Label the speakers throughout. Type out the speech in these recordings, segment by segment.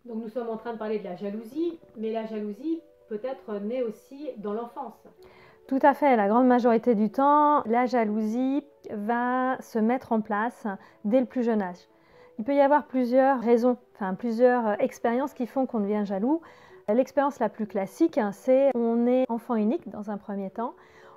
Speaker 1: Donc nous sommes en train de parler de la jalousie, mais la jalousie peut être née aussi dans l'enfance.
Speaker 2: Tout à fait, la grande majorité du temps, la jalousie va se mettre en place dès le plus jeune âge. Il peut y avoir plusieurs raisons, plusieurs expériences qui font qu'on devient jaloux. L'expérience la plus classique, c'est on est enfant unique dans un premier temps,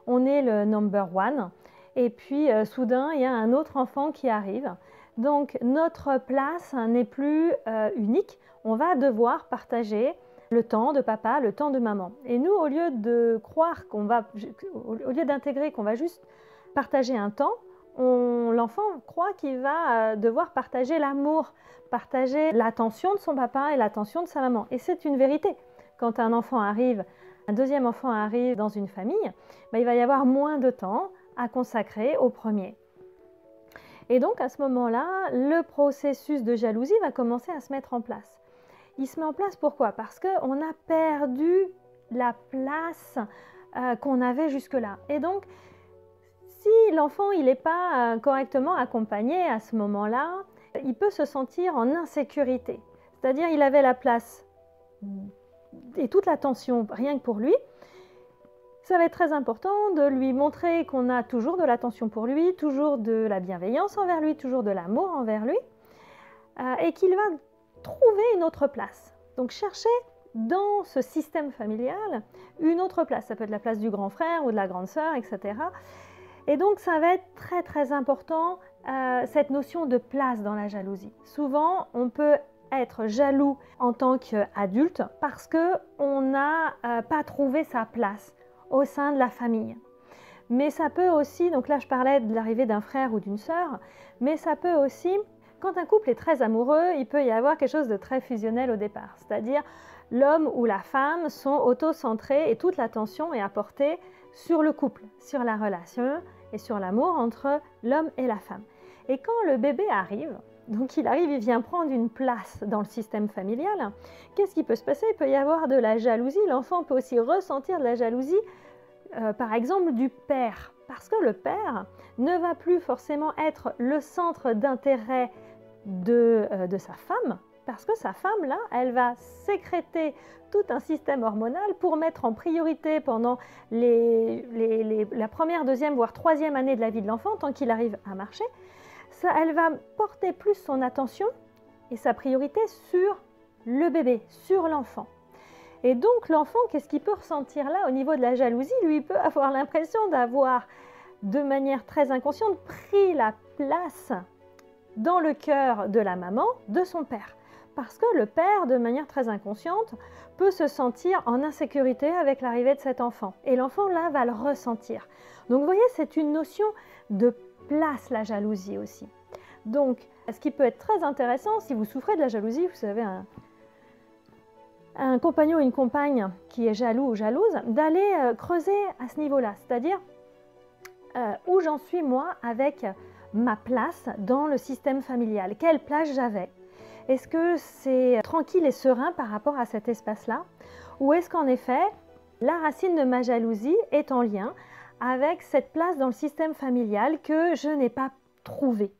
Speaker 2: on est le number one, et puis soudain il y a un autre enfant qui arrive. Donc notre place n'est plus unique, on va devoir partager le temps de papa, le temps de maman. Et nous, au lieu de croire au lieu d'intégrer qu'on va juste partager un temps, l'enfant croit qu'il va devoir partager l'amour, partager l'attention de son papa et l'attention de sa maman. Et c'est une vérité. Quand un deuxième enfant arrive dans une famille, il va y avoir moins de temps à consacrer au premier. Et donc à ce moment-là, le processus de jalousie va commencer à se mettre en place. Il se met en place pourquoi? Parce qu'on a perdu la place qu'on avait jusque-là. Et donc, si l'enfant n'est pas correctement accompagné à ce moment-là, il peut se sentir en insécurité. C'est-à-dire il avait la place et toute l'attention rien que pour lui. Ça va être très important de lui montrer qu'on a toujours de l'attention pour lui, toujours de la bienveillance envers lui, toujours de l'amour envers lui, et qu'il va trouver une autre place. Donc chercher dans ce système familial une autre place. Ça peut être la place du grand frère ou de la grande sœur, etc. Et donc ça va être très très important cette notion de place dans la jalousie. Souvent on peut être jaloux en tant qu'adulte parce qu'on n'a pas trouvé sa place au sein de la famille. Mais ça peut aussi, donc là je parlais de l'arrivée d'un frère ou d'une sœur, mais ça peut aussi, quand un couple est très amoureux, il peut y avoir quelque chose de très fusionnel au départ. C'est-à-dire l'homme ou la femme sont auto-centrés et toute l'attention est apportée sur le couple, sur la relation et sur l'amour entre l'homme et la femme. Et quand le bébé arrive, donc il vient prendre une place dans le système familial, qu'est-ce qui peut se passer? Il peut y avoir de la jalousie, l'enfant peut aussi ressentir de la jalousie, par exemple du père, parce que le père ne va plus forcément être le centre d'intérêt de sa femme, parce que sa femme, là, elle va sécréter tout un système hormonal pour mettre en priorité pendant la première, deuxième, voire troisième année de la vie de l'enfant, tant qu'il arrive à marcher. Elle va porter plus son attention et sa priorité sur le bébé, sur l'enfant. Et donc l'enfant, qu'est-ce qu'il peut ressentir là au niveau de la jalousie? Lui, il peut avoir l'impression d'avoir, de manière très inconsciente, pris la place dans le cœur de la maman, de son père. Parce que le père, de manière très inconsciente, peut se sentir en insécurité avec l'arrivée de cet enfant. Et l'enfant, là, va le ressentir. Donc, vous voyez, c'est une notion de place, la jalousie aussi. Donc, ce qui peut être très intéressant, si vous souffrez de la jalousie, vous avez un compagnon ou une compagne qui est jaloux ou jalouse, d'aller creuser à ce niveau-là. C'est-à-dire, où j'en suis moi avec ma place dans le système familial. Quelle place j'avais? Est-ce que c'est tranquille et serein par rapport à cet espace-là? Ou est-ce qu'en effet, la racine de ma jalousie est en lien avec cette place dans le système familial que je n'ai pas trouvée?